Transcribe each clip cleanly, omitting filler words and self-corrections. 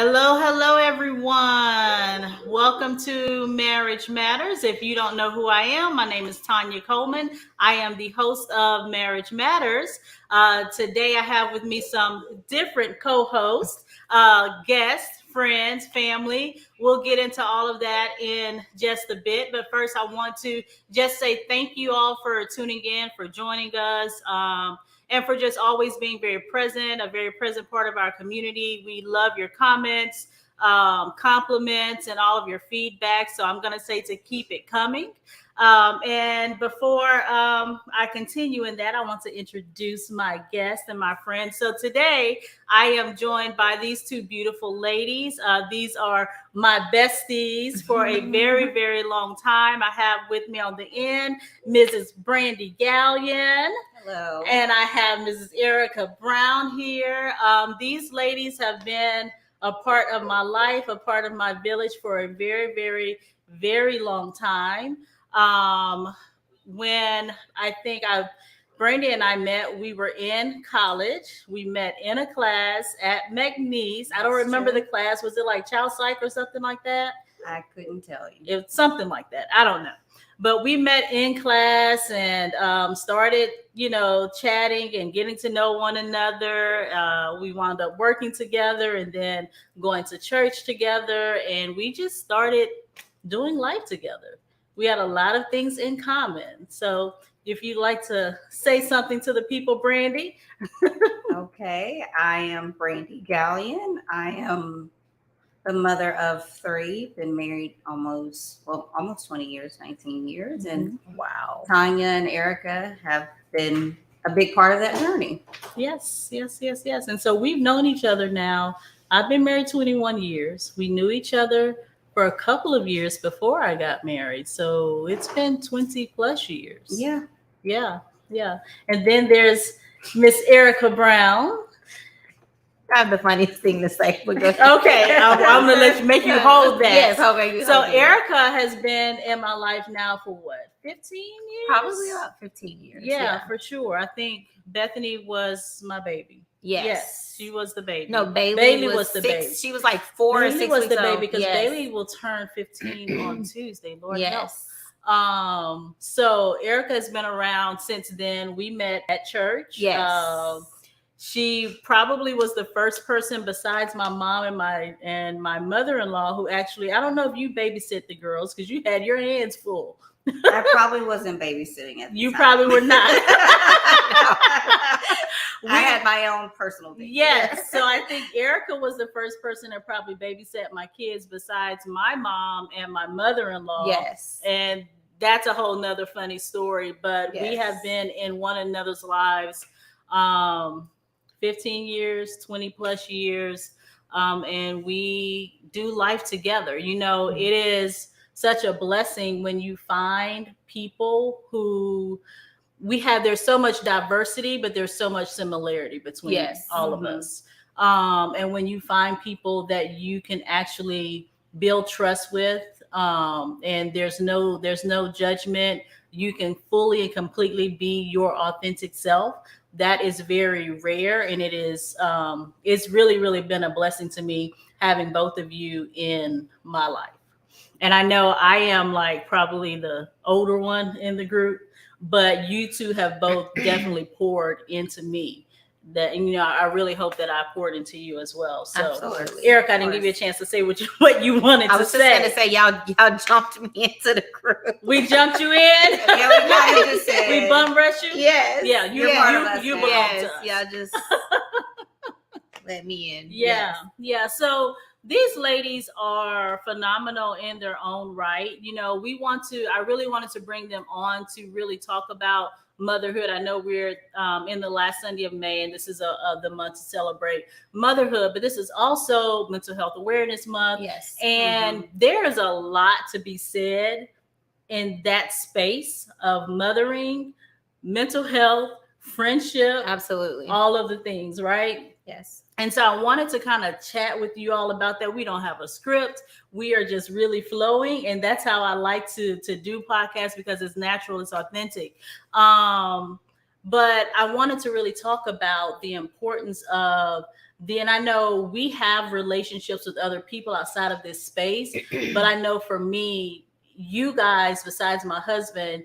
Hello, everyone. Welcome to Marriage Matters. If you don't know who I am, my name is Tynia Coleman. I am the host of Marriage Matters. Today, I have with me some different co-hosts, guests, friends, family. We'll get into all of that in just a bit. But first, I want to just say thank you all for tuning in, for joining us. And for just always being very present, a very present part of our community. We love your comments, compliments, and all of your feedback. So I'm going to say to keep it coming. And before I continue in that, I want to introduce my guest and my friend. So today I am joined by these two beautiful ladies. These are my besties for a very, very long time. I have with me on the end Mrs. Brandi Gallien. Hello. And I have Mrs. Erica Brown here. These ladies have been a part of my life, a part of my village for a very, very, very long time. When Brandi and I met, we were in college. We met in a class at McNeese. I don't remember the class. Was it like child psych or something like that? I couldn't tell you. It was something like that. I don't know. But we met in class and started, chatting and getting to know one another. We wound up working together and then going to church together. And we just started doing life together. We had a lot of things in common. So if you'd like to say something to the people, Brandi. Okay. I am Brandi Gallien. I am the mother of three, been married almost 20 years, 19 years. And wow, Tynia and Erica have been a big part of that journey. Yes. And so we've known each other now. I've been married 21 years. We knew each other for a couple of years before I got married. So it's been 20 plus years. Yeah. And then there's Miss Erica Brown. I have the funniest thing to say. Okay, I'm gonna make you hold that. Yes, okay. So Erica has been in my life now for what, 15 years? Probably about 15 years. Yeah, for sure. I think Bethany was my baby. Yes, she was the baby. No, Bailey was the baby. She was like 4 or 6 was weeks the baby old. because Bailey will turn 15 on Tuesday. Lord yes. knows. So Erica has been around since then. We met at church. Yes. She probably was the first person besides my mom and my mother-in-law who actually, I don't know if you babysit the girls because you had your hands full. I probably wasn't babysitting at the You time. probably were not. I had my own personal baby. Yes. So I think Erica was the first person that probably babysat my kids besides my mom and my mother-in-law. Yes. And that's a whole nother funny story. But we have been in one another's lives 15 years, 20 plus years. And we do life together. It is such a blessing when you find people who there's so much diversity, but there's so much similarity between all of us. And when you find people that you can actually build trust with, and there's no judgment, you can fully and completely be your authentic self. That is very rare, and it's really, really been a blessing to me having both of you in my life. And I know I am like probably the older one in the group, but you two have both definitely poured into me. That I really hope that I poured into you as well. So, absolutely. Erica, I didn't give you a chance to say what you wanted to say. I was just going to say y'all jumped me into the group. We jumped you in. Yeah, we kind of just said we bum rushed you. Yes. Yeah, you belong to us. Yeah, just let me in. Yeah. So these ladies are phenomenal in their own right. I really wanted to bring them on to really talk about motherhood. I know we're in the last Sunday of May, and this is the month to celebrate motherhood, but this is also Mental Health Awareness Month. Yes. And there is a lot to be said in that space of mothering, mental health, friendship. Absolutely. All of the things, right? Yes. And so I wanted to kind of chat with you all about that. We don't have a script. We are just really flowing. And that's how I like to do podcasts, because it's natural, it's authentic. But I wanted to really talk about the importance of and I know we have relationships with other people outside of this space, but I know for me, you guys, besides my husband,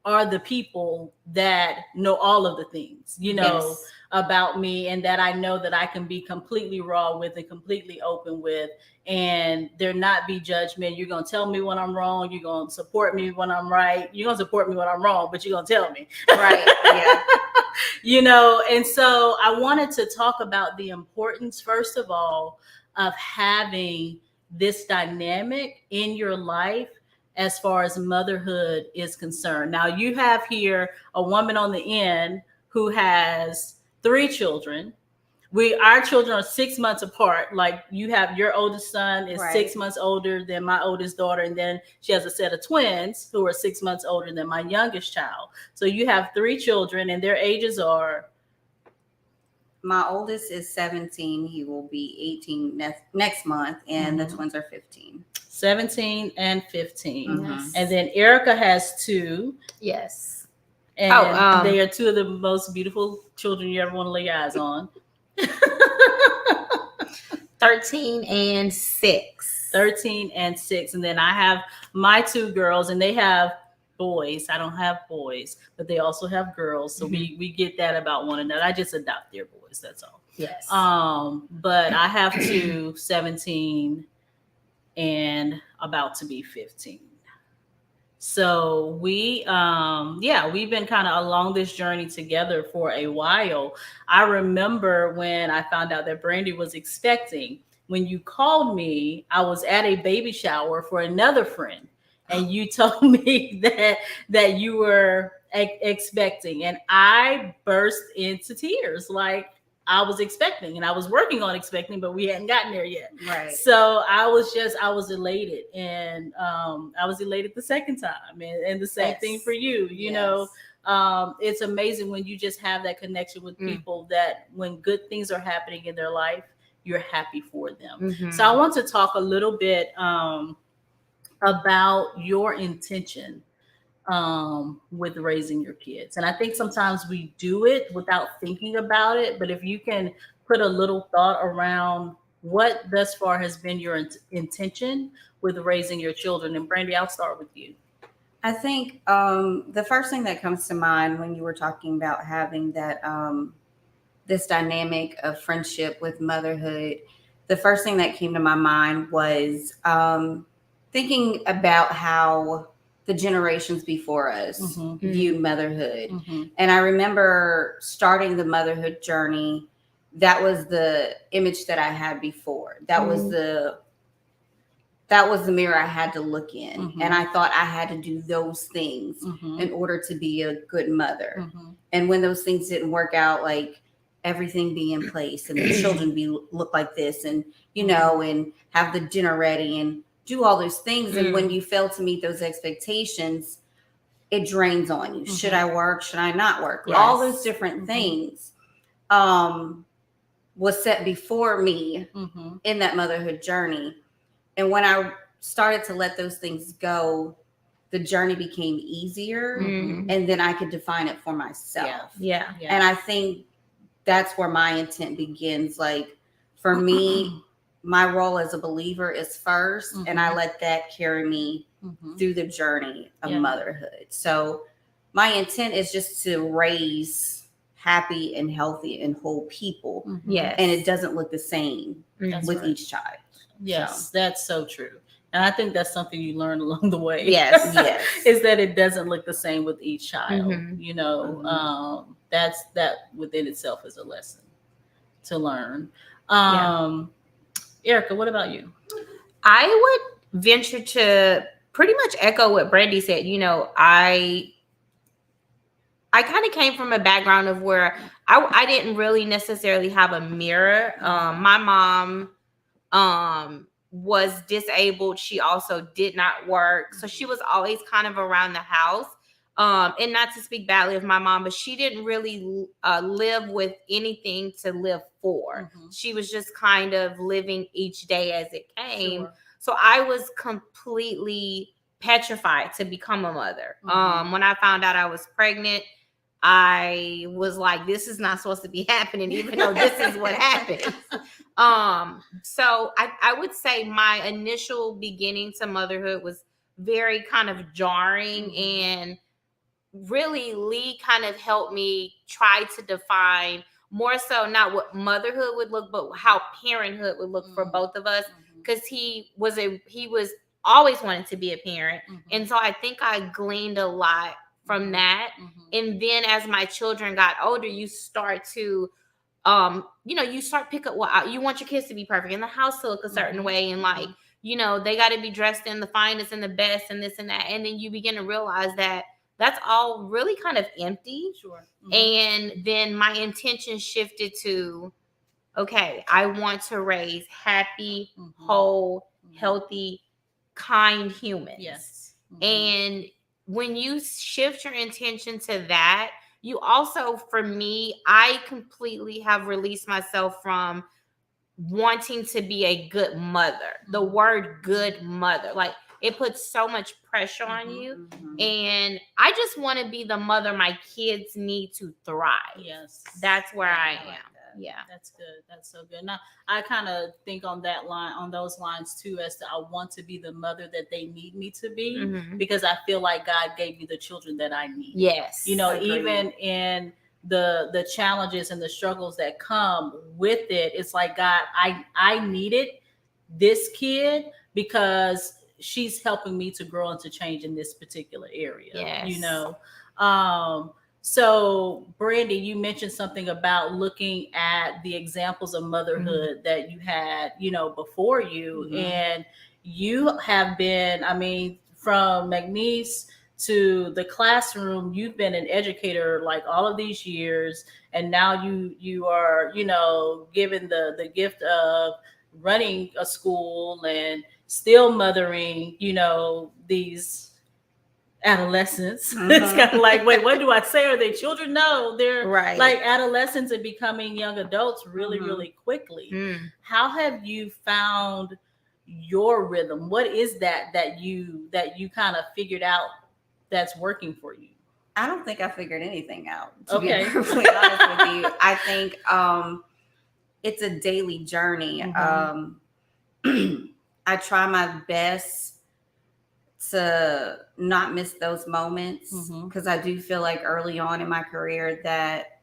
are the people that know all of the things, Yes. about me, and that I know that I can be completely raw with and completely open with, and there not be judgment. You're going to tell me when I'm wrong. You're going to support me when I'm right. You're going to support me when I'm wrong, but you're going to tell me. Right. Yeah. And so I wanted to talk about the importance, first of all, of having this dynamic in your life as far as motherhood is concerned. Now, you have here a woman on the end who has 3 children. Our children are 6 months apart. Like, you have your oldest son is Right. 6 months older than my oldest daughter, and then she has a set of twins who are 6 months older than my youngest child. So you have 3 children, and their ages are. My oldest is 17. He will be 18 next month, and the twins are 15. 17 and 15. Yes. And then Erica has 2. Yes. And they are 2 of the most beautiful children you ever want to lay eyes on. 13 and 6. 13 and 6. And then I have my 2 girls, and they have boys. I don't have boys, but they also have girls. So we get that about one another. I just adopt their boys. That's all. Yes. But I have 2, 17 and about to be 15. So we've been kind of along this journey together for a while. I remember when I found out that Brandi was expecting. When you called me, I was at a baby shower for another friend, and you told me that you were expecting, and I burst into tears. Like, I was expecting, and I was working on expecting, but we hadn't gotten there yet. Right. So I was elated, and I was elated the second time, and the same thing for you. You know, it's amazing when you just have that connection with people that when good things are happening in their life, you're happy for them. So I want to talk a little bit about your intention with raising your kids. And I think sometimes we do it without thinking about it, but if you can put a little thought around what thus far has been your intention with raising your children. And Brandi, I'll start with you. I think the first thing that comes to mind when you were talking about having that this dynamic of friendship with motherhood, the first thing that came to my mind was thinking about how the generations before us viewed motherhood. And I remember starting the motherhood journey. That was the image that I had before. That was the mirror I had to look in. And I thought I had to do those things in order to be a good mother. And when those things didn't work out, like everything be in place and the children look like this, and and have the dinner ready and do all those things. And when you fail to meet those expectations, it drains on you. Should I work? Should I not work? Yes. All those different things was set before me in that motherhood journey. And when I started to let those things go, the journey became easier, and then I could define it for myself. Yeah. And I think that's where my intent begins. Like, for me, my role as a believer is first, and I let that carry me through the journey of motherhood. So my intent is just to raise happy and healthy and whole people. Yes. And it doesn't look the same with each child. Yes, that's so true. And I think that's something you learn along the way. Yes. Is that it doesn't look the same with each child. That within itself is a lesson to learn. Erica, what about you? I would venture to pretty much echo what Brandi said. I kind of came from a background of where I didn't really necessarily have a mirror. My mom was disabled. She also did not work. So she was always kind of around the house. And not to speak badly of my mom, but she didn't really live with anything to live for. She was just kind of living each day as it came. Sure. So I was completely petrified to become a mother. When I found out I was pregnant, I was like, this is not supposed to be happening, even though this is what happens. So I would say my initial beginning to motherhood was very kind of jarring, and really Lee kind of helped me try to define more so not what motherhood would look, but how parenthood would look for both of us. Because he was always wanted to be a parent. And so I think I gleaned a lot from that. And then as my children got older, you start to you start pick up what you want your kids to be perfect, and the house to look a certain way, and like, they got to be dressed in the finest and the best and this and that. And then you begin to realize that that's all really kind of empty. Sure. And then my intention shifted to, okay, I want to raise happy, whole, healthy, kind humans. Yes. And when you shift your intention to that, you also, for me, I completely have released myself from wanting to be a good mother. The word good mother, like, it puts so much pressure on you. And I just want to be the mother my kids need to thrive. Yes. That's where I am. Yeah. That's good. That's so good. Now, I kind of think on those lines too, as to I want to be the mother that they need me to be, because I feel like God gave me the children that I need. Yes. Even in the challenges and the struggles that come with it, it's like, God, I needed this kid because she's helping me to grow and to change in this particular area. Yes. So Brandi, you mentioned something about looking at the examples of motherhood that you had, before you, and you have been, from McNeese to the classroom, you've been an educator like all of these years, and now you are, given the gift of running a school and still mothering, these adolescents. It's kind of like, wait, what do I say? Are they children? No, they're right. Like adolescents and becoming young adults really, really quickly. How have you found your rhythm? What is that you kind of figured out that's working for you? I don't think I figured anything out, to Okay. be perfectly honest with you. I think it's a daily journey. I try my best to not miss those moments, because I do feel like early on in my career that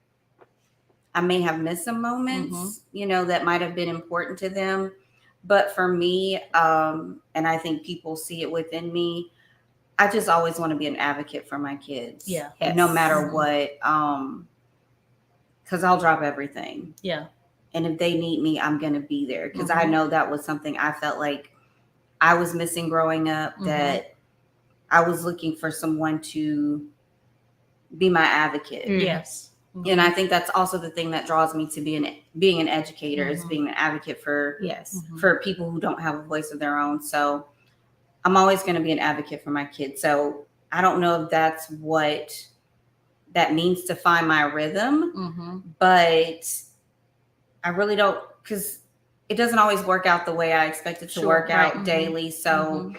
I may have missed some moments, that might have been important to them. But for me, and I think people see it within me, I just always want to be an advocate for my kids. Yeah. No matter what, because I'll drop everything. Yeah. And if they need me, I'm going to be there, because I know that was something I felt like I was missing growing up, that I was looking for someone to be my advocate. Yes. And I think that's also the thing that draws me to being an educator, is being an advocate for for people who don't have a voice of their own. So I'm always going to be an advocate for my kids. So I don't know if that's what that means to find my rhythm, but I really don't, because it doesn't always work out the way I expect it to work out daily. So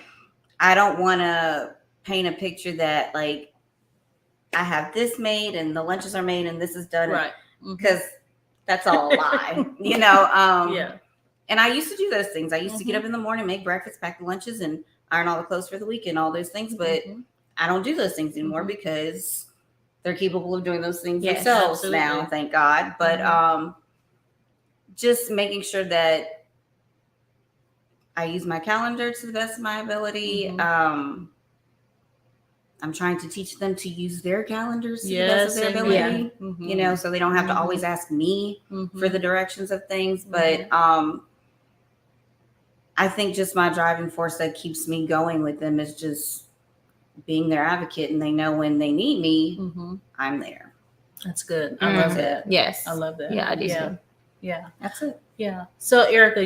I don't want to paint a picture that like I have this made and the lunches are made and this is done. Right. Because that's all a lie, Yeah. And I used to do those things. I used to get up in the morning, make breakfast, pack the lunches, and iron all the clothes for the weekend, all those things. But I don't do those things anymore because they're capable of doing those things themselves now, thank God. But just making sure that I use my calendar to the best of my ability. I'm trying to teach them to use their calendars to the best of their ability, so they don't have to always ask me for the directions of things. But I think just my driving force that keeps me going with them is just being their advocate, and they know when they need me, I'm there. That's good. I love that. Yes. I love that. Yeah, I do too. Yeah, that's it. Yeah. So Erica,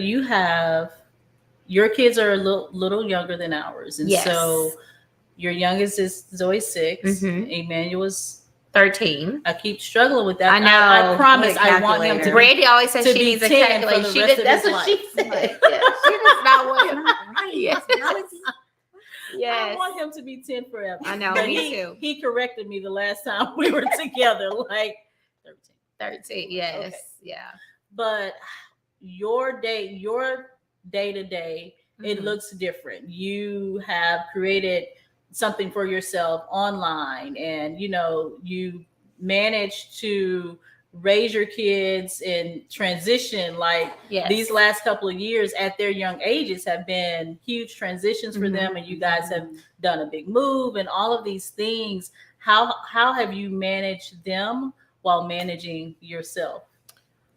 your kids are a little younger than ours. And so your youngest is Zoe 6. Emmanuel's 13. I keep struggling with that. I know. I promise I want him to Brandi always says to she be needs a 10 calculator. for the rest of That's his what she life. said. Yeah, she does not want Yes. Yes. I want him to be 10 forever. I know, But me too. He corrected me the last time we were together, like 13. 13, yes. Okay. Yeah. But your day to day, it looks different. You have created something for yourself online, and you managed to raise your kids and transition. Like these last couple of years at their young ages have been huge transitions for them, and you guys have done a big move and all of these things. How have you managed them while managing yourself?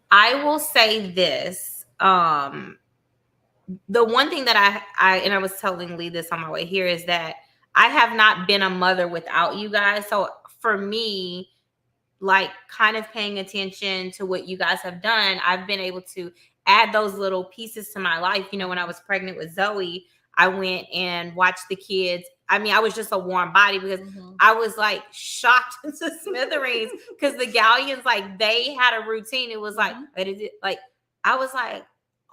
I will say this. The one thing that I was telling Lee this on my way here is that I have not been a mother without you guys. So for me, like kind of paying attention to what you guys have done, I've been able to add those little pieces to my life. When I was pregnant with Zoe, I went and watched the kids. I mean, I was just a warm body because I was like shocked into smithereens because the Galliens, like they had a routine. It was like, I was like,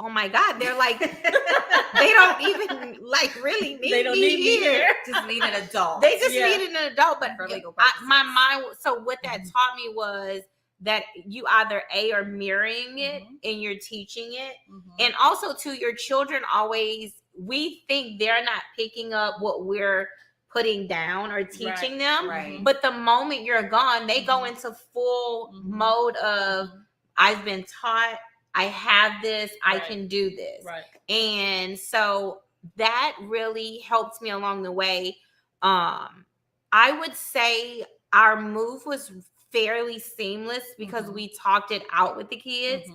oh my God, they're like, they don't even like really need me here. Just need an adult. They just needed an adult, but for legal my mind. So what that taught me was that you either are mirroring it and you're teaching it, and also to your children. Always, we think they're not picking up what we're putting down or teaching them, but the moment you're gone, they go into full mode of I've been taught. I have this, I can do this. And so that really helped me along the way. I would say our move was fairly seamless because we talked it out with the kids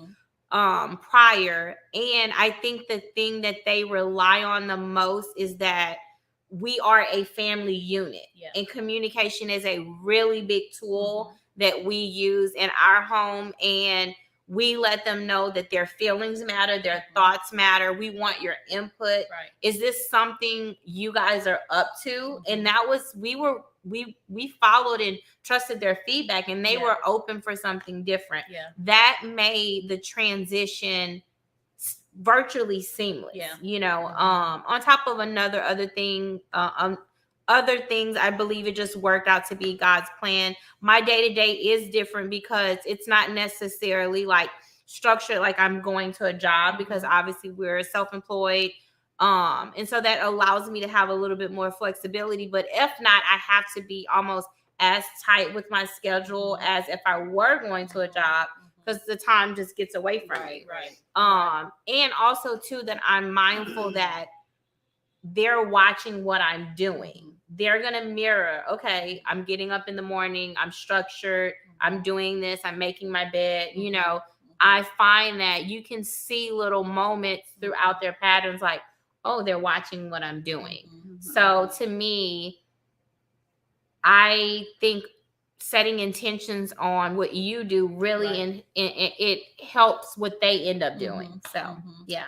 prior. And I think the thing that they rely on the most is that we are a family unit. And communication is a really big tool that we use in our home. And we let them know that their feelings matter, their thoughts matter. We want your input. Is this something you guys are up to? And that was, we followed and trusted their feedback, and they were open for something different. That made the transition virtually seamless. On top of other things, I believe it just worked out to be God's plan. My day-to-day is different because it's not necessarily like structured like I'm going to a job, because obviously we're self-employed. And so that allows me to have a little bit more flexibility. But if not, I have to be almost as tight with my schedule as if I were going to a job, because the time just gets away from me. And also too, that I'm mindful that they're watching what I'm doing. They're going to mirror, okay, I'm getting up in the morning, I'm structured, I'm doing this, I'm making my bed. I find that you can see little moments throughout their patterns, like, oh, they're watching what I'm doing. So to me, I think setting intentions on what you do really and it helps what they end up doing. So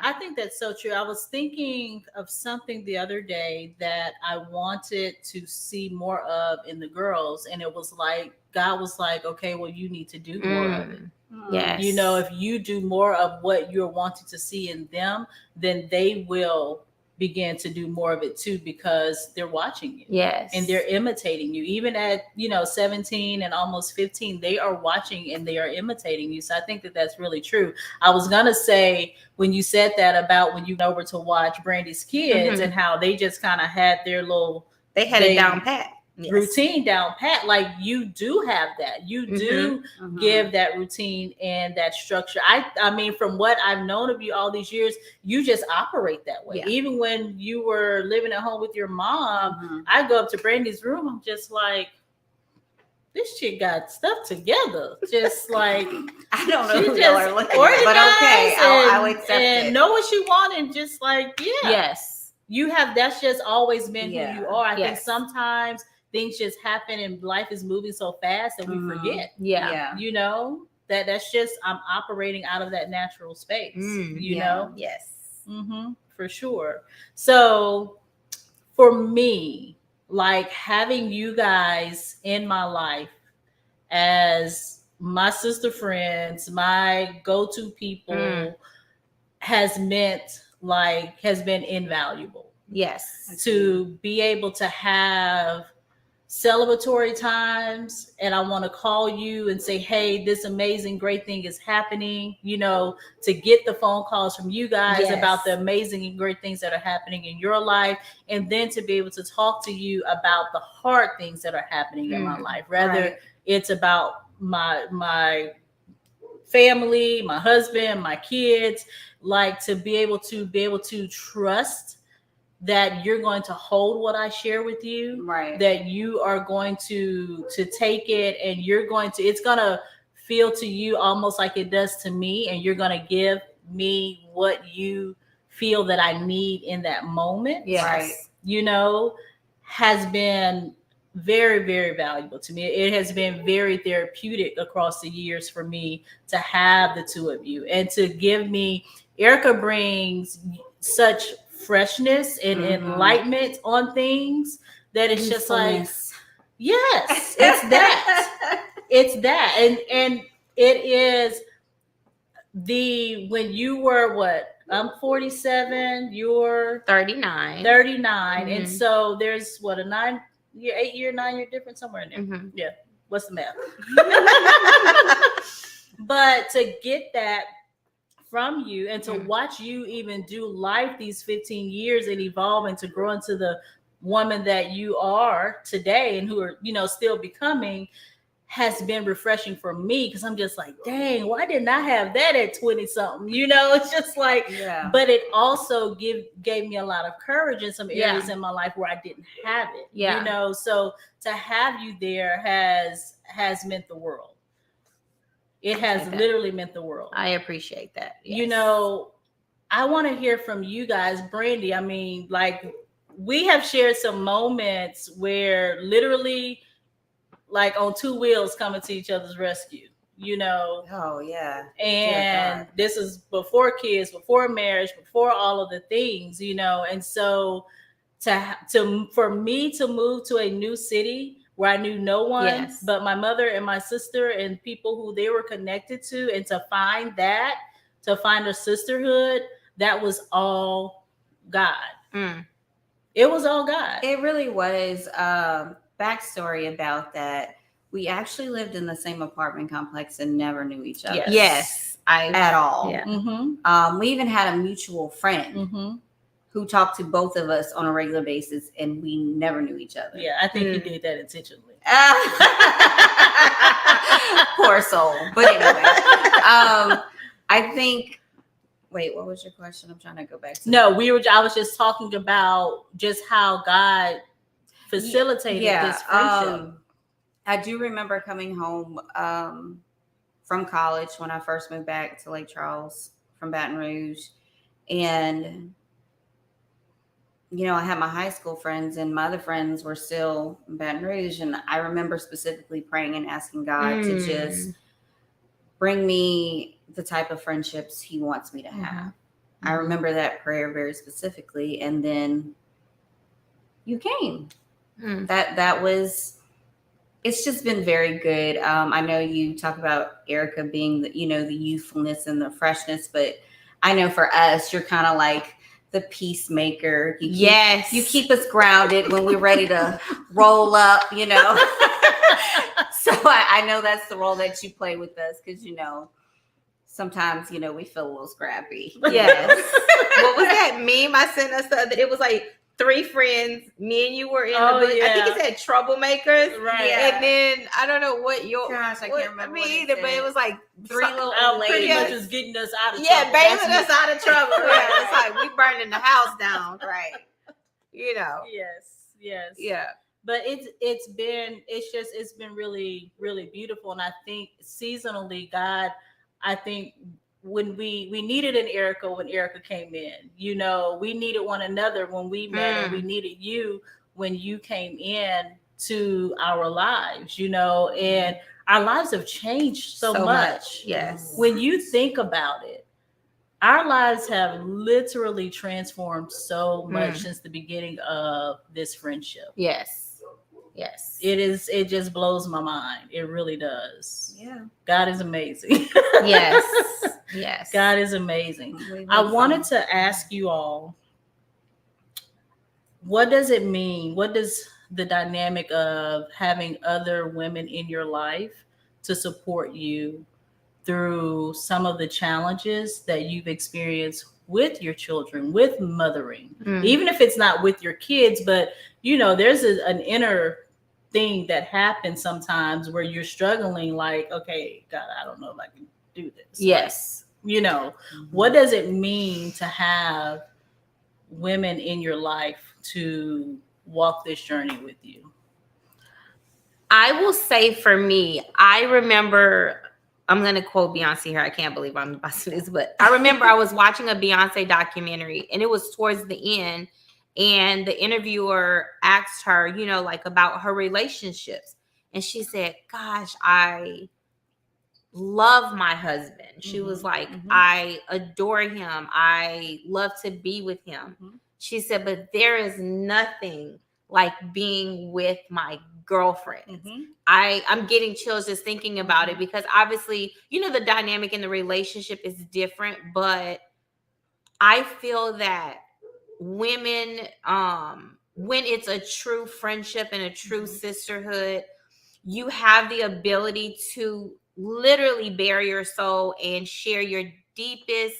I think that's so true. I was thinking of something the other day that I wanted to see more of in the girls, and it was like God was like, okay, well, you need to do more of it. Yes. If you do more of what you're wanting to see in them, then they will begin to do more of it too, because they're watching you. Yes. And they're imitating you. Even at 17 and almost 15, they are watching and they are imitating you. So I think that that's really true. I was gonna say, when you said that about when you went over to watch Brandi's kids and how they just kind of had their little, they had it down pat. Routine down pat. Like, you do have that. You do give that routine and that structure. I mean, from what I've known of you all these years, you just operate that way. Even when you were living at home with your mom, I go up to Brandi's room, I'm just like, this chick got stuff together. Just like, I don't know who y'all are looking at, but okay, I'll accept and it. know what you want, and just like, Yes. You have, that's just always been who you are. I think Yes. sometimes things just happen and life is moving so fast that we forget. That's just, I'm operating out of that natural space. Yes. For sure. So for me, like, having you guys in my life as my sister friends, my go-to people, has been invaluable. Yes. to be able to have celebratory times, and I want to call you and say, hey, this amazing great thing is happening, to get the phone calls from you guys Yes. about the amazing and great things that are happening in your life, and then to be able to talk to you about the hard things that are happening in my life, rather it's about my family, my husband, my kids, like to be able to trust that you're going to hold what I share with you, Right. that you are going to take it, and it's going to feel to you almost like it does to me, and you're going to give me what you feel that I need in that moment. Yes. Right. Has been very, very valuable to me. It has been very therapeutic across the years for me to have the two of you, and to give me, Erica brings such freshness and enlightenment on things that it's just like, yes, it's that. It's that. And it is when you were what? I'm 47, you're 39. And so there's what, a 8-year difference somewhere in there. Yeah. What's the math? But to get that from you, and to watch you even do life these 15 years and evolve and to grow into the woman that you are today, and who are, still becoming, has been refreshing for me, because I'm just like, dang, why didn't I have that at 20 something? It's just like, but it also gave me a lot of courage in some areas in my life where I didn't have it. So to have you there has meant the world. It has literally meant the world. I appreciate that. Yes. I want to hear from you guys. Brandi, I mean, like, we have shared some moments where literally, like, on two wheels, coming to each other's rescue, Oh, yeah. And this is before kids, before marriage, before all of the things, and so for me to move to a new city where I knew no one but my mother and my sister and people who they were connected to, and to find a sisterhood, that was all God. It was all God. It really was. Backstory about that. We actually lived in the same apartment complex and never knew each other. Yes. At all. Yeah. We even had a mutual friend who talked to both of us on a regular basis, and we never knew each other. Yeah, I think you did that intentionally. Poor soul. But anyway, I think. Wait, what was your question? I'm trying to go back to. No, I was just talking about just how God facilitated this friendship. I do remember coming home from college when I first moved back to Lake Charles from Baton Rouge, and I had my high school friends, and my other friends were still in Baton Rouge, and I remember specifically praying and asking God to just bring me the type of friendships He wants me to have. I remember that prayer very specifically, and then you came. That was. It's just been very good. I know you talk about Erica being the youthfulness and the freshness, but I know for us, you're kind of like the peacemaker. You keep us grounded when we're ready to roll up, So I know that's the role that you play with us, because, sometimes, we feel a little scrappy. Yes. What was that meme I sent us the other? It was like 3 friends. Me and you were in the book. Yeah. I think it said troublemakers. Right. Yeah. And then I don't know what your. Gosh, I can't remember. Me either, but it was like 3 little pretty ladies. much was getting us out of trouble. Yeah, bailing us out of trouble. Yeah, it's like we burning the house down, right? Yes. Yeah. But it's been really, really beautiful. And I think seasonally, God, I think when we needed an Erica when Erica came in, we needed one another when we met, and we needed you when you came in to our lives, and our lives have changed so much. Yes. When you think about it, our lives have literally transformed so much since the beginning of this friendship. Yes. It just blows my mind. It really does. Yeah. God is amazing. Yes. God is amazing. I wanted to ask you all, what does it mean? What does the dynamic of having other women in your life to support you through some of the challenges that you've experienced with your children, with mothering, even if it's not with your kids, but there's an inner thing that happens sometimes where you're struggling, like, okay, God, I don't know if I can do this. Yes. Like, what does it mean to have women in your life to walk this journey with you? I will say for me, I remember, I'm going to quote Beyonce here. I can't believe I'm about to do this, but I remember I was watching a Beyonce documentary, and it was towards the end, and the interviewer asked her, like about her relationships. And she said, gosh, I love my husband. She was like, I adore him. I love to be with him. She said, but there is nothing like being with my girlfriend. I'm getting chills just thinking about it, because obviously, the dynamic in the relationship is different, but I feel that women, when it's a true friendship and a true sisterhood, you have the ability to literally bare your soul and share your deepest,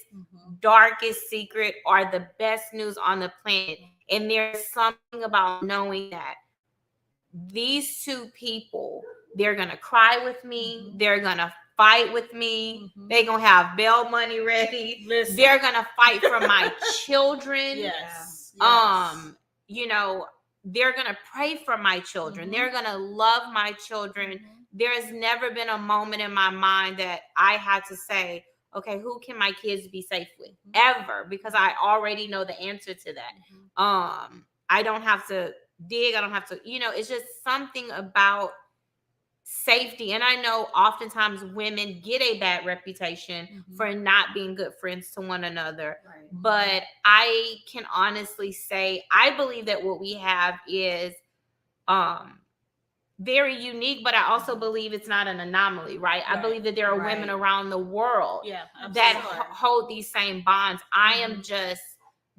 darkest secret or the best news on the planet. And there's something about knowing that these two people, they're going to cry with me. They're going to fight with me. They're going to have bail money ready. Listen. They're going to fight for my children. Yes. They're going to pray for my children. They're going to love my children. There has never been a moment in my mind that I had to say, okay, who can my kids be safe with? Ever, because I already know the answer to that. I don't have to dig. I don't have to, it's just something about safety. And I know oftentimes women get a bad reputation for not being good friends to one another. Right. But I can honestly say, I believe that what we have is very unique, but I also believe it's not an anomaly, right? I believe that there are women around the world that hold these same bonds. I am just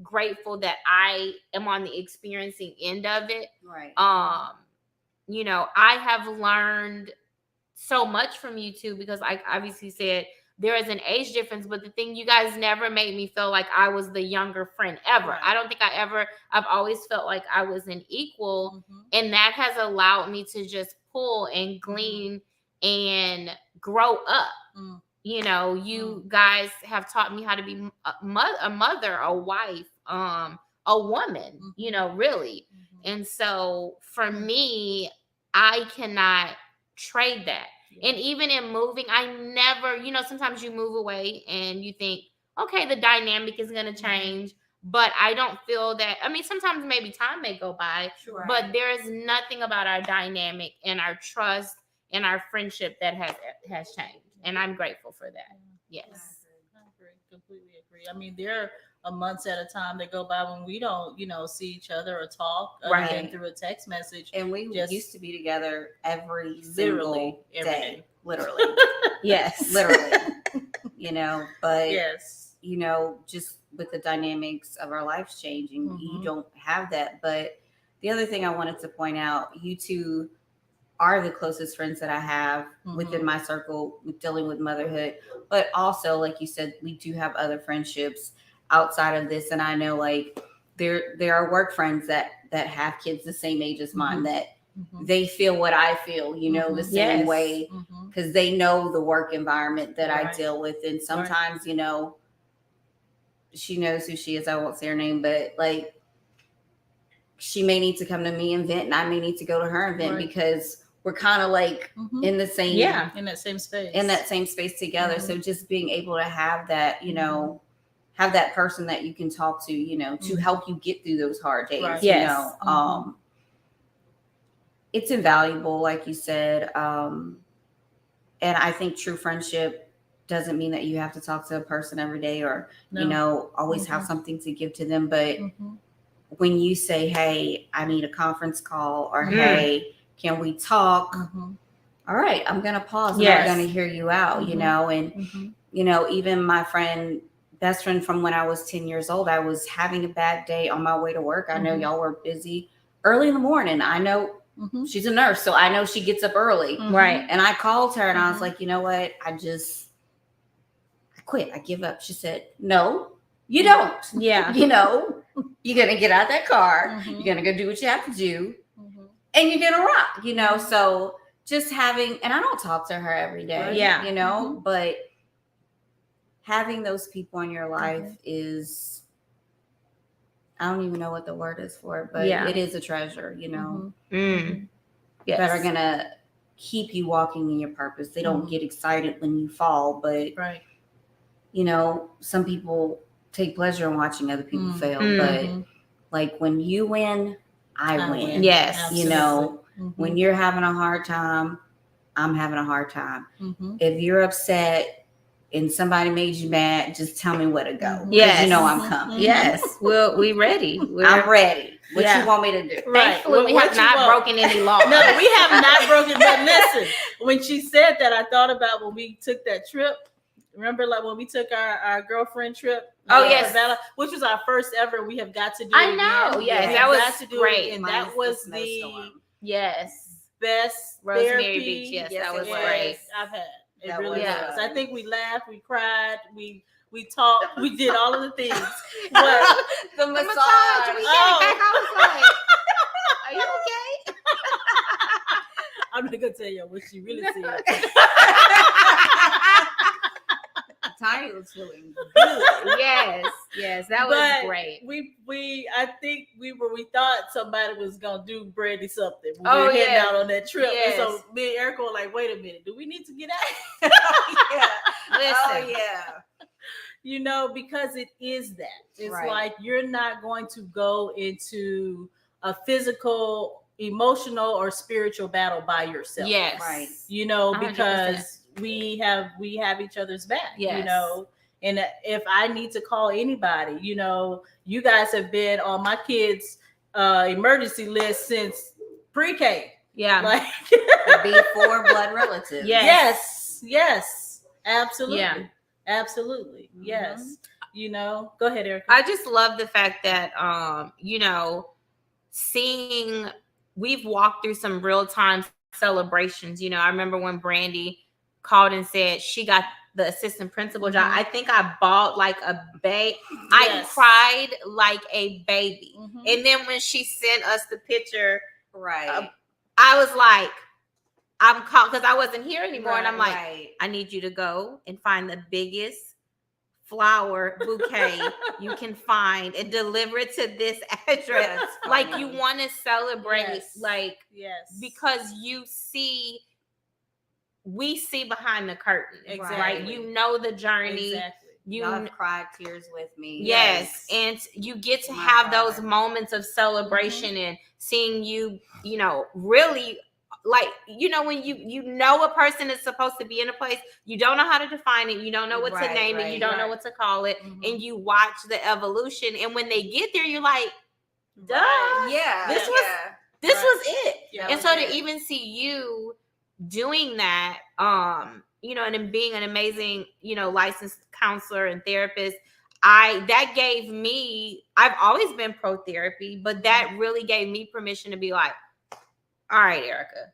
grateful that I am on the experiencing end of it. Right. I have learned so much from you two, because I obviously said there is an age difference, but the thing, you guys never made me feel like I was the younger friend ever. Right. I don't think I've always felt like I was an equal. And that has allowed me to just pull and glean and grow up. You guys have taught me how to be a mother, a wife, a woman, really. And so for me, I cannot trade that. And even in moving, I never, sometimes you move away and you think, okay, the dynamic is going to change. But I don't feel that. I mean, sometimes maybe time may go by, but there is nothing about our dynamic and our trust and our friendship that has changed. And I'm grateful for that. Yes. I agree. Completely agree. I mean, there are months at a time that go by when we don't, see each other or talk other than through a text message. And we used to be together every day. Literally. Yes. Literally. But yes. Just with the dynamics of our lives changing, you don't have that. But the other thing I wanted to point out, you two are the closest friends that I have within my circle with dealing with motherhood. But also, like you said, we do have other friendships outside of this. And I know, like, there are work friends that have kids the same age as mine, that they feel what I feel, the same way, because they know the work environment that I deal with. And sometimes, she knows who she is. I won't say her name, but like, she may need to come to me and vent, and I may need to go to her and vent, because we're kind of like in the same, in that same space together. So just being able to have that, have that person that you can talk to, to help you get through those hard days, it's invaluable, like you said. And I think true friendship doesn't mean that you have to talk to a person every day or, always have something to give to them. But when you say, hey, I need a conference call, or hey, can we talk? All right, I'm going to pause. And I'm going to hear you out, and, even my friend best friend from when I was 10 years old. I was having a bad day on my way to work. I know y'all were busy early in the morning. I know she's a nurse, so I know she gets up early. Right. And I called her and I was like, you know what? I quit. I give up. She said, no, you don't. Yeah. You know, you're going to get out of that car. You're going to go do what you have to do. And you're going to rock, you know? So just having, and I don't talk to her every day, you know, but having those people in your life is, I don't even know what the word is for it, but it is a treasure, you know, that are going to keep you walking in your purpose. They don't get excited when you fall, but, you know, some people take pleasure in watching other people fail, but like when you win, I win. Yes. You know, when you're having a hard time, I'm having a hard time. If you're upset and somebody made you mad, just tell me where to go. Yes. You know I'm coming. Yes. We ready. I'm ready. What you want me to do? Thankfully, we have not broken any laws. No, we have not broken. But listen, when she said that, I thought about when we took that trip. Remember, like when we took our girlfriend trip? Yes. Which was our first ever. We have got to do. I know. Yes, that was great. And that was the best Rosemary therapy. Beach. Yes, that was great. great. I've had. It That really was. was. I think we laughed, we cried, we talked, we did all of the things. But the massage. We came back. I was like, "Are you okay?" I'm not gonna tell you what she really said. Tiny was feeling good. Yes, that was great. I think we thought somebody was gonna do Brandy something. We Oh, were heading yes. out on that trip, Yes. and so me and Erica were like, "Wait a minute, do we need to get out?" Listen. You know, because it is that. It's Right. like you're not going to go into a physical, emotional, or spiritual battle by yourself. Yes. Right. You know, 100%. because we have each other's back. You Yes. know, and if I need to call anybody, you know, you guys have been on my kids' emergency list since pre-K. Yeah. Like Before blood relatives. yes, absolutely. Yeah. Absolutely. Yes. You know, go ahead, Erica. I just love the fact that, you know, we've walked through some real time celebrations. You know, I remember when Brandy called and said she got the assistant principal job. I think I bawled like a baby. I cried like a baby. And then when she sent us the picture, Right. I was like, I'm called because I wasn't here anymore. And I'm like, right. I need you to go and find the biggest flower bouquet you can find and deliver it to this address. Like you want to celebrate, because we see behind the curtain. Exactly. Right? You know the journey. Exactly. Y'all have cried tears with me. Yes. And you get to have those moments of celebration and seeing you, you know, really like, you know, when you know a person is supposed to be in a place, you don't know how to define it, you don't know what to name it, you don't know what to call it, and you watch the evolution, and when they get there, you're like, duh, this was it. And so to even see you doing that, you know, and being an amazing, you know, licensed counselor and therapist, that gave me, I've always been pro therapy, but that really gave me permission to be like, all right, Erica,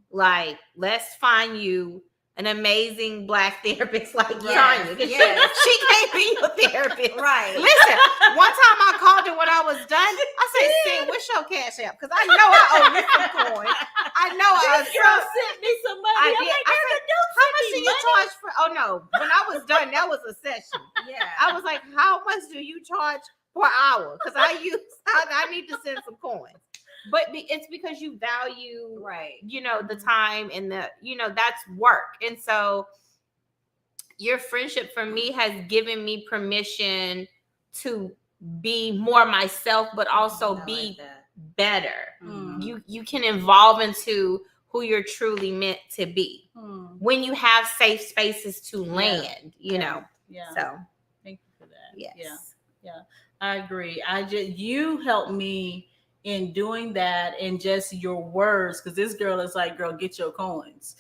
like, let's find you an amazing Black therapist like Tanya. She can't be your therapist. Right. Listen, one time I called her when I was done. I said, "Sid, what's your cash app? Because I know I owe you some coins. I know I This girl sent me some money. I'm like, how much do you charge for? Oh no, when I was done, that was a session. I was like, how much do you charge per hour? Because I need to send some coins. But it's because you value, you know, the time and the, you know, that's work. And so your friendship for me has given me permission to be more myself, but also be better. You can evolve into who you're truly meant to be when you have safe spaces to land, you know. So thank you for that. Yes. Yeah. I agree. You helped me in doing that, and just your words, because this girl is like, girl, get your coins.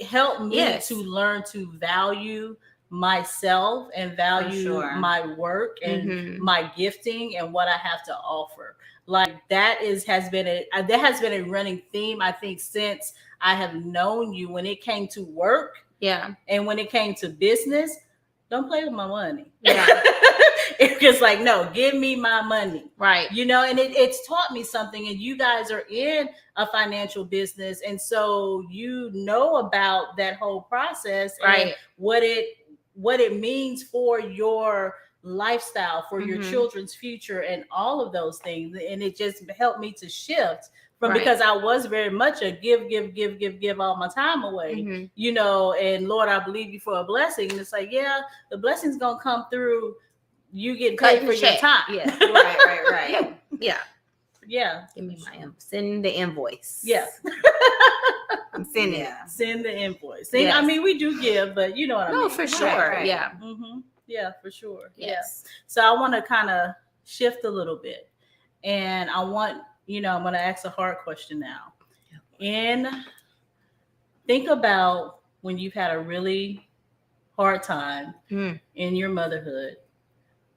Help me to learn to value myself and value sure. my work and my gifting and what I have to offer. Like that has been a running theme, I think, since I have known you. When it came to work, and when it came to business, don't play with my money. It's like, no, give me my money. Right. You know, and it's taught me something. And you guys are in a financial business. And so you know about that whole process and what it means for your lifestyle, for your children's future and all of those things. And it just helped me to shift from, because I was very much a give all my time away, you know, and Lord, I believe you for a blessing. And it's like, yeah, the blessing's going to come through you getting paid for your time. Yeah. Right. Yeah. Give me send the invoice. Yeah. I'm sending it. Send the invoice. I mean, we do give, but you know what I mean. No, for sure. Right. Yeah. Yeah, for sure. Yes. Yeah. So I want to kind of shift a little bit, and I'm going to ask a hard question now. And think about when you've had a really hard time in your motherhood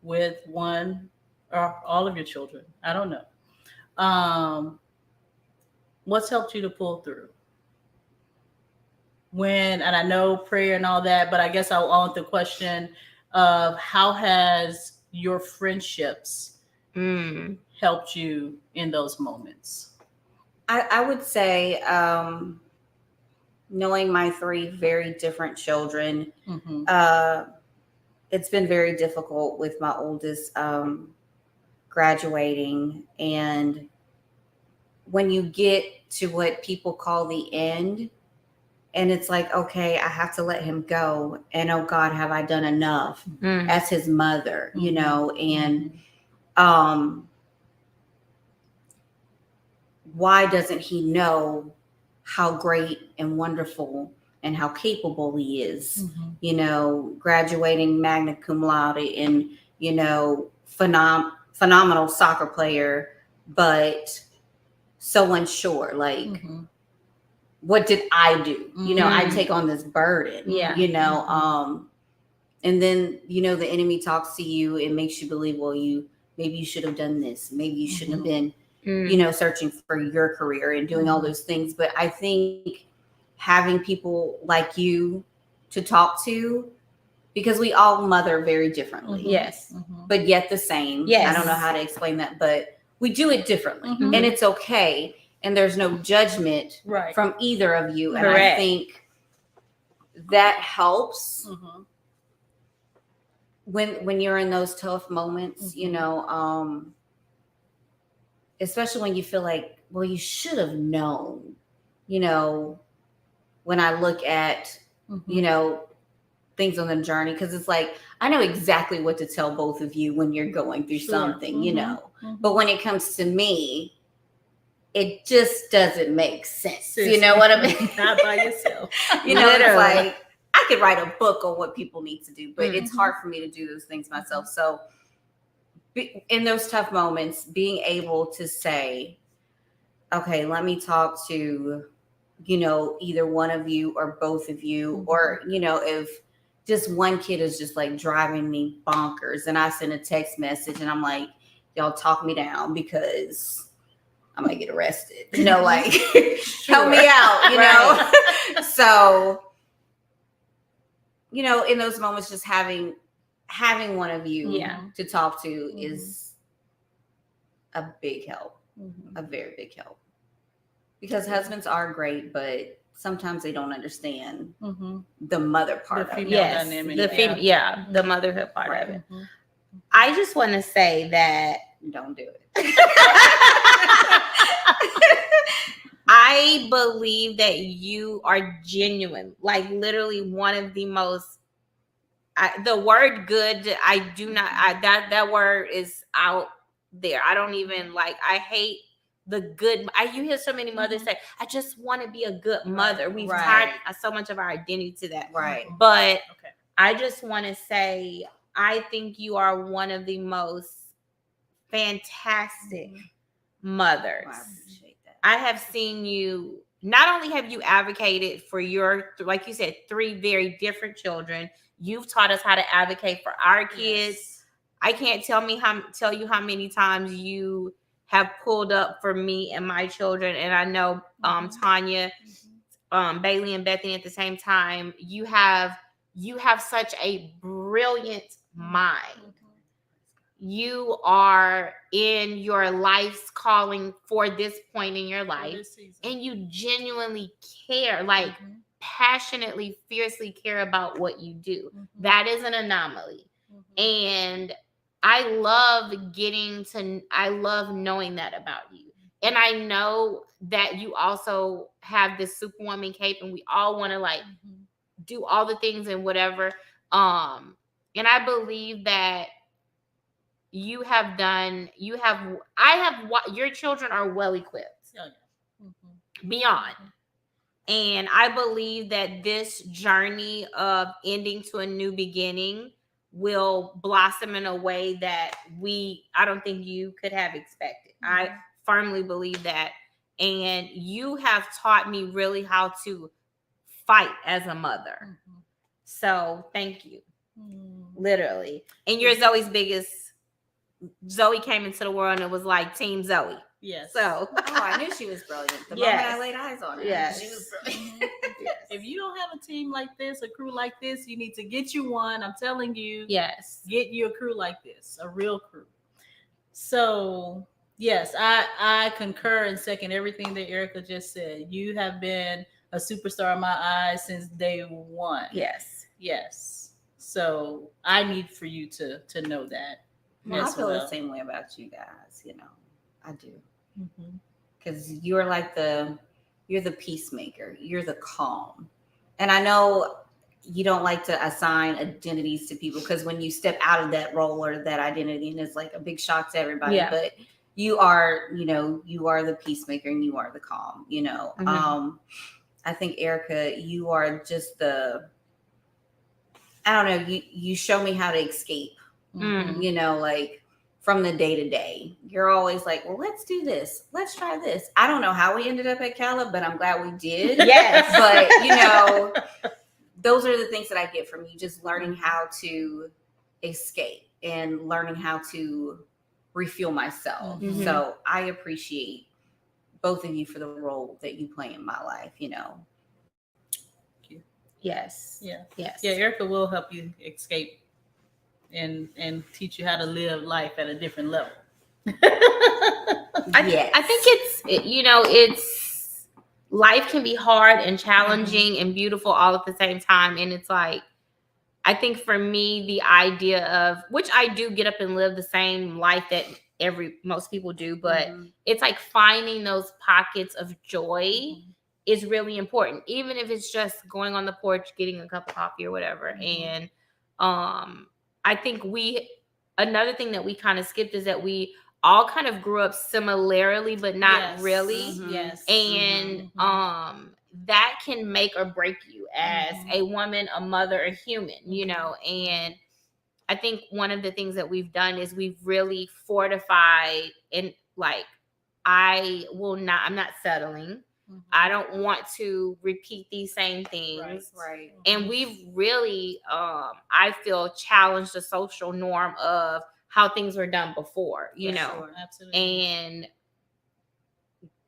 with one or all of your children. I don't know. What's helped you to pull through? And I know prayer and all that, but I guess I want the question of how has your friendships helped you in those moments? I would say knowing my 3 very different children, it's been very difficult with my oldest graduating. And when you get to what people call the end, and it's like, okay, I have to let him go. And oh God, have I done enough as his mother, you know? And why doesn't he know how great and wonderful and how capable he is? You know, graduating magna cum laude and, you know, phenomenal soccer player, but so unsure, like, what did I do? You know, I take on this burden, you know, and then, you know, the enemy talks to you and makes you believe, well, maybe you should have done this. Maybe you shouldn't have been, you know, searching for your career and doing all those things. But I think having people like you to talk to, because we all mother very differently. Yes. But yet the same. Yes. I don't know how to explain that, but we do it differently. And it's okay. And there's no judgment from either of you. And I think that helps when you're in those tough moments, you know, especially when you feel like, well, you should have known, you know, when I look at, you know, things on the journey, because it's like, I know exactly what to tell both of you when you're going through something, you know, but when it comes to me, it just doesn't make sense. You know what I mean? Not by yourself. You know, it's like, I could write a book on what people need to do, but it's hard for me to do those things myself. So in those tough moments, being able to say, okay, let me talk to, you know, either one of you or both of you, or, you know, if just one kid is just like driving me bonkers and I send a text message and I'm like, y'all talk me down because I might get arrested, you know, like help me out, you know? So, you know, in those moments, just having one of you to talk to is a big help, a very big help, because husbands are great, but sometimes they don't understand the mother part of it. Yes, the motherhood part of it. I just want to say that don't do it. I believe that you are genuine, like literally one of the most, the word good, I do not, that word is out there. I don't even like, I hate the good. You hear so many mothers say, I just want to be a good mother. We've tied so much of our identity to that. But I just want to say, I think you are one of the most fantastic mothers. I appreciate that. I have seen you not only have you advocated for your, like you said, 3 very different children, you've taught us how to advocate for our kids. Yes. I can't tell you how many times you have pulled up for me and my children. And I know Tynia, Bailey and Bethany at the same time, you have such a brilliant mind. You are in your life's calling for this point in your life, and you genuinely care, like passionately, fiercely care about what you do. That is an anomaly. And I love knowing that about you. And I know that you also have this superwoman cape, and we all want to like do all the things and whatever. And I believe that your children are well equipped beyond. And I believe that this journey of ending to a new beginning will blossom in a way that I don't think you could have expected. I firmly believe that. And you have taught me really how to fight as a mother. So thank you. Literally. And you're Zoe's biggest. Zoe came into the world and it was like Team Zoe. Yes. So I knew she was brilliant. The moment I laid eyes on her, she was brilliant. If you don't have a team like this, a crew like this, you need to get you one. I'm telling you. Yes. Get you a crew like this, a real crew. So yes, I concur and second everything that Erica just said. You have been a superstar in my eyes since day one. Yes. Yes. So I need for you to know that. Well, I feel the same way about you guys, I do. Because you're the peacemaker. You're the calm. And I know you don't like to assign identities to people, because when you step out of that role or that identity, and it's like a big shock to everybody, but you are the peacemaker and you are the calm, I think, Erica, you are just I don't know, you show me how to escape. Like from the day to day, you're always like, well, let's do this. Let's try this. I don't know how we ended up at Cala, but I'm glad we did. Yes. But, those are the things that I get from you, just learning how to escape and learning how to refuel myself. So I appreciate both of you for the role that you play in my life, Yes. Yeah. Yes. Yeah, Erica will help you escape and teach you how to live life at a different level. I think it's life can be hard and challenging and beautiful all at the same time. And it's like, I think for me, the idea of, which I do get up and live the same life that most people do, but it's like finding those pockets of joy is really important, even if it's just going on the porch, getting a cup of coffee or whatever. And I think another thing that we kind of skipped is that we all kind of grew up similarly, but not really. Yes. And that can make or break you as a woman, a mother, a human, and I think one of the things that we've done is we've really fortified, and like, I'm not settling. I don't want to repeat these same things. Right. And we've really, I feel, challenged the social norm of how things were done before, Sure. Absolutely. and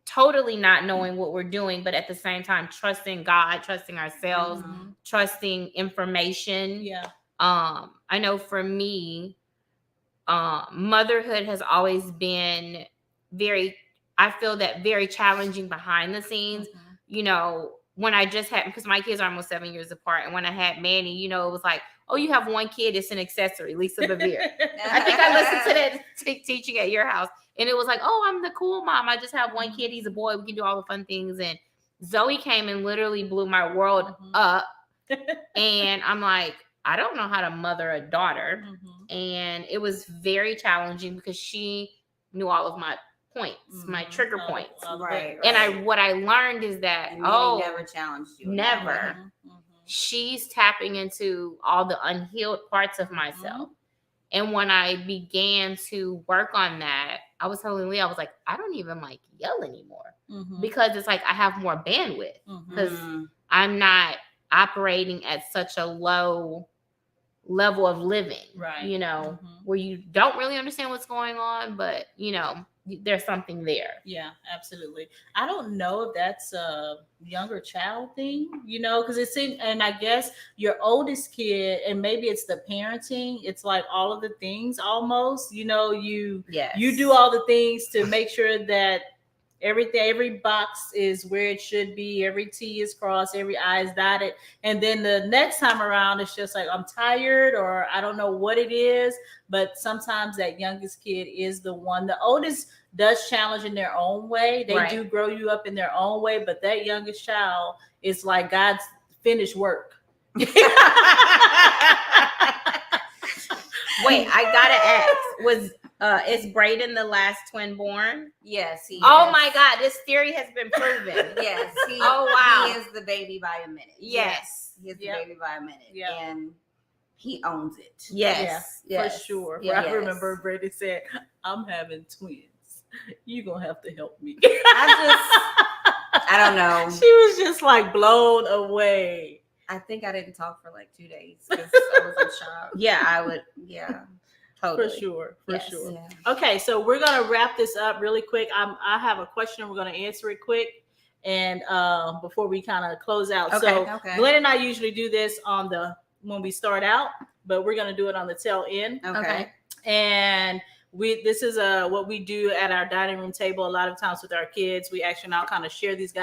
totally not knowing what we're doing, but at the same time, trusting God, trusting ourselves, trusting information. Yeah. I know for me, motherhood has always been very challenging behind the scenes. When I just had, because my kids are almost 7 years apart, and when I had Manny, it was like, oh, you have one kid, it's an accessory, Lisa Bevere. I think I listened to that teaching at your house, and it was like, oh, I'm the cool mom. I just have one kid, he's a boy, we can do all the fun things. And Zoe came and literally blew my world up. And I'm like, I don't know how to mother a daughter. And it was very challenging because she knew all of my points, my trigger points. Right. And what I learned is that, never challenged you. Never. She's tapping into all the unhealed parts of myself. And when I began to work on that, I was telling Leah, I was like, I don't even like yell anymore. because it's like I have more bandwidth because Mm. I'm not operating at such a low level of living, Right. you know, where you don't really understand what's going on, but you know, there's something there. Yeah, absolutely. I don't know if that's a younger child thing, you know, because it's in, and I guess your oldest kid, and maybe it's the parenting, it's like all of the things almost, you know, you do all the things to make sure that every box is where it should be, every T is crossed, every I is dotted, and then the next time around it's just like I'm tired or I don't know what it is, but sometimes that youngest kid is the one. The oldest does challenge in their own way, they do grow you up in their own way, but that youngest child is like God's finished work. Wait, I gotta ask, is Braden the last twin born? Yes, he Oh is. my God, this theory has been proven. Yes, he, wow. He is the baby by a minute. Yes. He is the baby by a minute. Yep. And he owns it. Yes. For sure. Yes. I remember Brady said, I'm having twins. You're going to have to help me. I don't know. She was just like blown away. I think I didn't talk for like 2 days because I was in shock. Yeah, I would. Yeah. Totally. For sure. Yes. Sure. Yeah. Okay, so we're going to wrap this up really quick. I have a question. We're going to answer it quick. And before we kind of close out. Okay, so Glenn and I usually do this when we start out, but we're going to do it on the tail end. Okay. And this is what we do at our dining room table a lot of times with our kids. We actually now kind of share these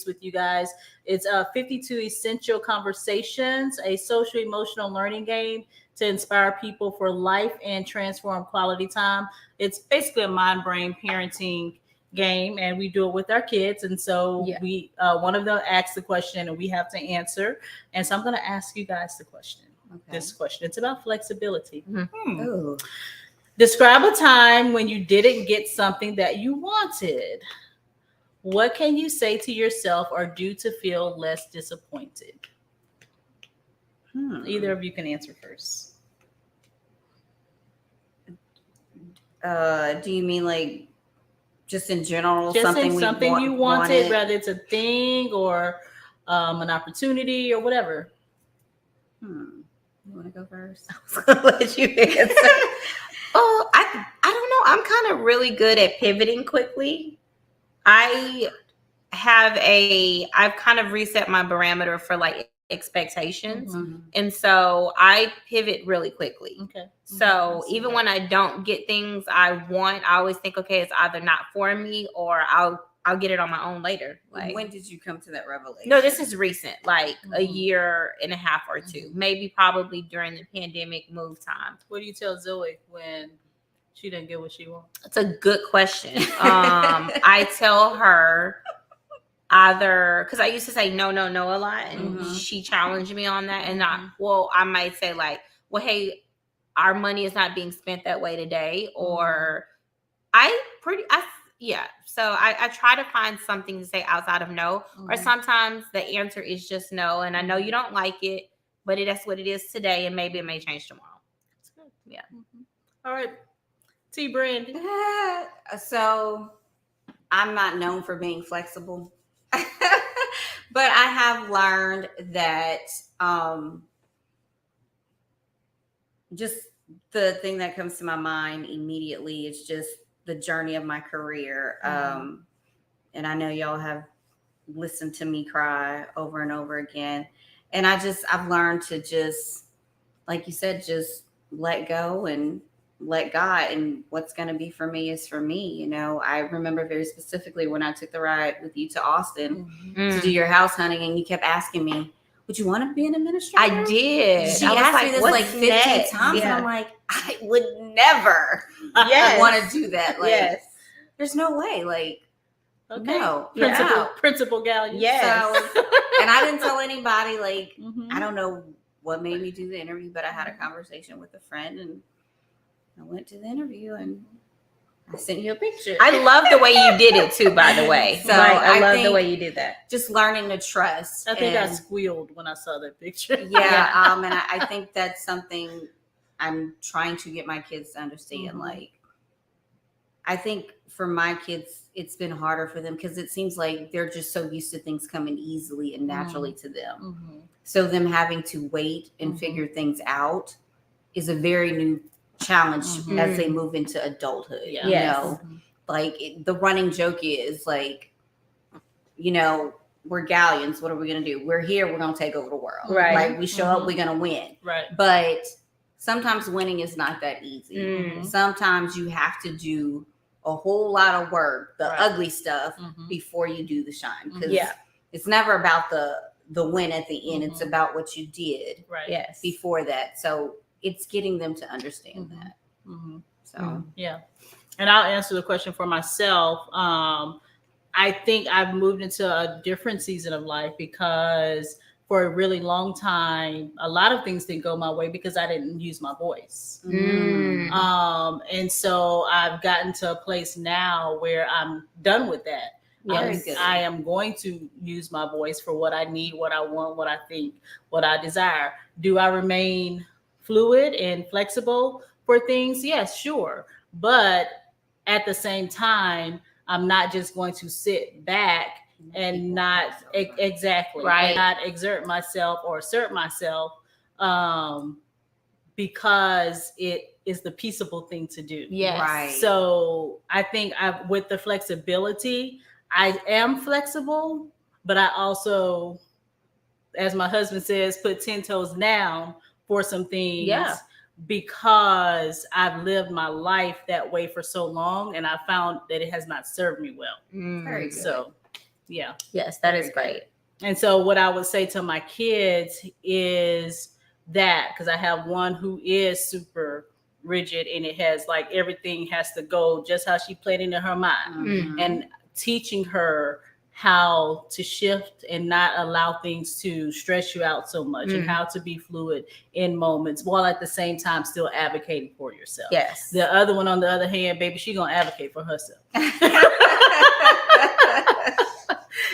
with you guys. It's 52 essential conversations, a social emotional learning game to inspire people for life and transform quality time. It's basically a mind brain parenting game, and we do it with our kids. And so we one of them asks the question and we have to answer. And so I'm going to ask you guys the question. This question, it's about flexibility. Ooh. Describe a time when you didn't get something that you wanted. What can you say to yourself or do to feel less disappointed? Either of you can answer first. Do you mean like just in general? Just something you wanted, whether it's a thing or an opportunity or whatever. You want to go first? I was gonna let you answer. Oh, I don't know. I'm kind of really good at pivoting quickly. I've kind of reset my parameter for like expectations. And so I pivot really quickly. Okay. So even when I don't get things I want, I always think, okay, it's either not for me or I'll get it on my own later. Like, when did you come to that revelation? no, this is recent, like a year and a half or two, maybe probably during the pandemic move time. What do you tell Zoe when she didn't get what she wanted? That's a good question. I tell her either, because I used to say no a lot, and she challenged me on that. And I might say like, well, hey, our money is not being spent that way today, or So I try to find something to say outside of no, or sometimes the answer is just no. And I know you don't like it, but that's what it is today, and maybe it may change tomorrow. That's good. Yeah. All right. T. Brandi. So I'm not known for being flexible, but I have learned that just the thing that comes to my mind immediately is just the journey of my career. And I know y'all have listened to me cry over and over again. And I've learned to just, like you said, just let go and let God, and what's going to be for me is for me. You know, I remember very specifically when I took the ride with you to Austin to do your house hunting, and you kept asking me, would you want to be an administrator? I did. She I was asked me this like 15 next? times, Yeah. and I'm like, I would never want to do that. Like, there's no way. Like, no. Principal Gallien. Yes. So, and I didn't tell anybody. Like, I don't know what made me do the interview, but I had a conversation with a friend, and I went to the interview, and I sent you a picture. I love the way you did it too, by the way. So like, I love think the way you did that. Just learning to trust. I think I squealed when I saw that picture. Yeah. And I think that's something I'm trying to get my kids to understand. Like, I think for my kids, it's been harder for them because it seems like they're just so used to things coming easily and naturally to them. Mm-hmm. So them having to wait and figure things out is a very new challenge as they move into adulthood. Yeah. You Yes. know, like the running joke is like, you know, we're Galliens. What are we going to do? We're here. We're going to take over the world. Right. Like we show up, we're going to win. Right. But sometimes winning is not that easy. Mhm. Sometimes you have to do a whole lot of work, the Right. ugly stuff, Mhm. before you do the shine. Because Yeah. it's never about the win at the end. It's Mhm. about what you did Right. Yes. before that. So it's getting them to understand Mhm. that. Mm-hmm. So Mhm. Yeah. And I'll answer the question for myself. I think I've moved into a different season of life because for a really long time, a lot of things didn't go my way because I didn't use my voice. Mm. And so I've gotten to a place now where I'm done with that. Very good. I am going to use my voice for what I need, what I want, what I think, what I desire. Do I remain fluid and flexible for things? Yes, sure. But at the same time, I'm not just going to sit back and not exactly Right. and not exert myself or assert myself because it is the peaceable thing to do. Yes. Right. So I think with the flexibility, I am flexible, but I also, as my husband says, put 10 toes down for some things. Yeah. Because I've lived my life that way for so long, and I found that it has not served me well. Very good. So, yeah. Yes, that Very is great. And so, what I would say to my kids is that because I have one who is super rigid, and it has like everything has to go just how she played it in her mind, Mhm. and teaching her how to shift and not allow things to stress you out so much, and how to be fluid in moments while at the same time still advocating for yourself. Yes. The other one, on the other hand, baby, she gonna advocate for herself.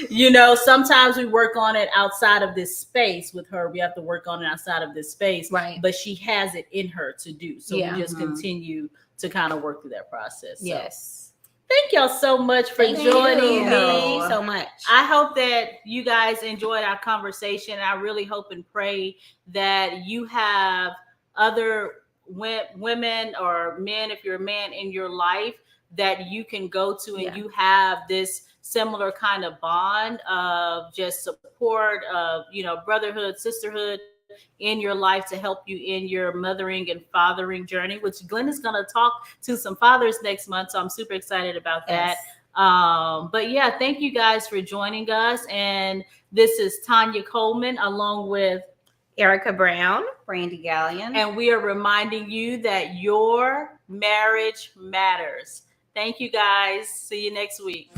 You know, sometimes we work on it outside of this space with her. We have to work on it outside of this space, Right. but she has it in her to do. So Yeah. we just continue to kind of work through that process. So Yes. thank y'all so much for Thank joining you. me. so much. I hope that you guys enjoyed our conversation. I really hope and pray that you have other women or men, if you're a man, in your life that you can go to, and you have this similar kind of bond of just support, of, you know, brotherhood, sisterhood in your life to help you in your mothering and fathering journey, which Glenn is going to talk to some fathers next month. So I'm super excited about that. But yeah, thank you guys for joining us. And this is Tynia Coleman along with Erica Brown Brandi Gallien. and we are reminding you that your marriage matters. Thank you guys. See you next week.